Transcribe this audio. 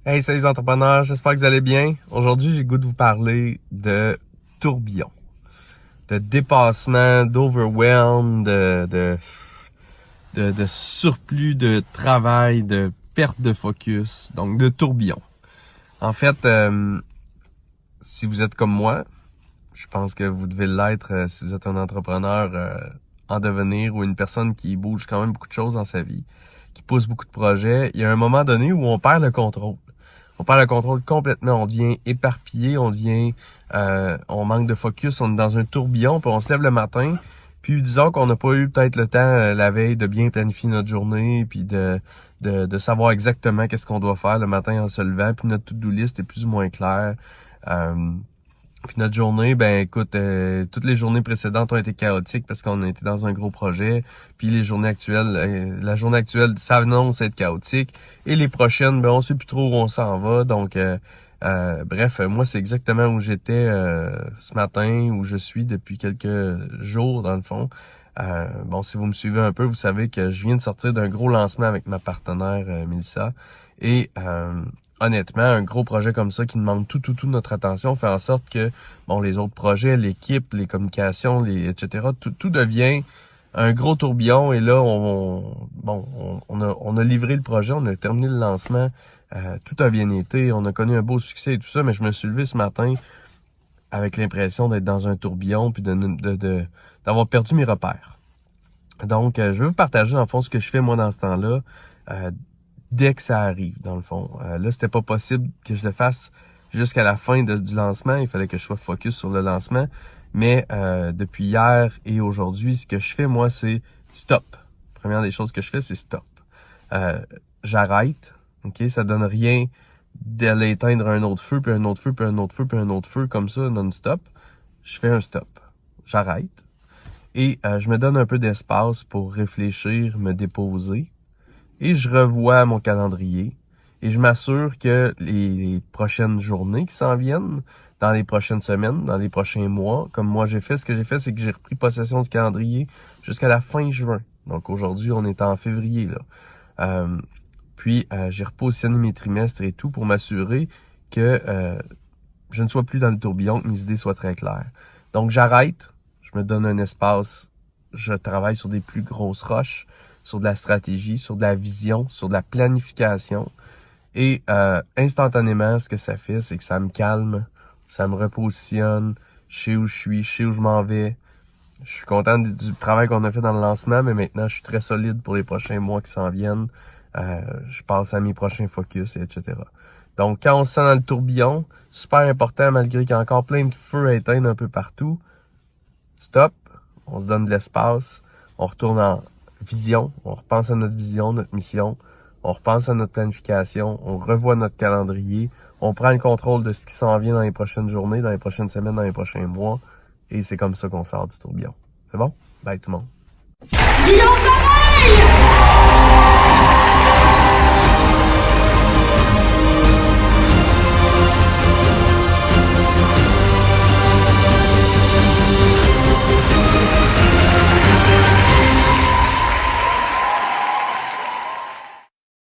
Hey, salut les entrepreneurs, j'espère que vous allez bien. Aujourd'hui, j'ai le goût de vous parler de tourbillon, de dépassement, d'overwhelm, de surplus de travail, de perte de focus, donc de tourbillon. En fait, si vous êtes comme moi, je pense que vous devez l'être si vous êtes un entrepreneur en devenir ou une personne qui bouge quand même beaucoup de choses dans sa vie, qui pousse beaucoup de projets, il y a un moment donné où on perd le contrôle. On perd le contrôle complètement, on devient éparpillé, on manque de focus, on est dans un tourbillon, puis on se lève le matin, puis disons qu'on n'a pas eu peut-être le temps la veille de bien planifier notre journée, puis de savoir exactement qu'est-ce qu'on doit faire le matin en se levant, puis notre to-do list est plus ou moins claire. Puis notre journée, ben écoute, toutes les journées précédentes ont été chaotiques parce qu'on a été dans un gros projet. Puis les journées actuelles, la journée actuelle s'annonce être chaotique. Et les prochaines, ben on sait plus trop où on s'en va. Donc bref, moi c'est exactement où j'étais ce matin, où je suis depuis quelques jours dans le fond. Bon, si vous me suivez un peu, vous savez que je viens de sortir d'un gros lancement avec ma partenaire Mélissa. Et honnêtement, un gros projet comme ça qui demande toute notre attention fait en sorte que, bon, les autres projets, l'équipe, les communications, etc., tout devient un gros tourbillon. Et là, on a livré le projet, on a terminé le lancement, tout a bien été, on a connu un beau succès et tout ça, mais je me suis levé ce matin avec l'impression d'être dans un tourbillon puis d'avoir perdu mes repères. Donc, je veux vous partager, en fond, ce que je fais, moi, dans ce temps-là, dès que ça arrive, dans le fond. Là, c'était pas possible que je le fasse jusqu'à la fin du lancement. Il fallait que je sois focus sur le lancement. Mais depuis hier et aujourd'hui, ce que je fais, moi, c'est stop. Première des choses que je fais, c'est stop. J'arrête. OK? Ça donne rien d'aller éteindre un autre feu, puis un autre feu, puis un autre feu, puis un autre feu, comme ça, non-stop. Je fais un stop. J'arrête. Et je me donne un peu d'espace pour réfléchir, me déposer. Et je revois mon calendrier. Et je m'assure que les prochaines journées qui s'en viennent, dans les prochaines semaines, dans les prochains mois, comme moi j'ai fait, ce que j'ai fait, c'est que j'ai repris possession du calendrier jusqu'à la fin juin. Donc aujourd'hui, on est en février, là. Puis j'ai repositionné mes trimestres et tout pour m'assurer que je ne sois plus dans le tourbillon, que mes idées soient très claires. Donc j'arrête, je me donne un espace, je travaille sur des plus grosses roches, sur de la stratégie, sur de la vision, sur de la planification. Et instantanément, ce que ça fait, c'est que ça me calme, ça me repositionne, je sais où je suis, je sais où je m'en vais. Je suis content du travail qu'on a fait dans le lancement, mais maintenant, je suis très solide pour les prochains mois qui s'en viennent. Je passe à mes prochains focus, etc. Donc, quand on se sent dans le tourbillon, super important, malgré qu'il y a encore plein de feux à éteindre un peu partout, stop, on se donne de l'espace, on retourne en vision, on repense à notre vision, notre mission, on repense à notre planification, on revoit notre calendrier, on prend le contrôle de ce qui s'en vient dans les prochaines journées, dans les prochaines semaines, dans les prochains mois, et c'est comme ça qu'on sort du tourbillon. C'est bon? Bye tout le monde.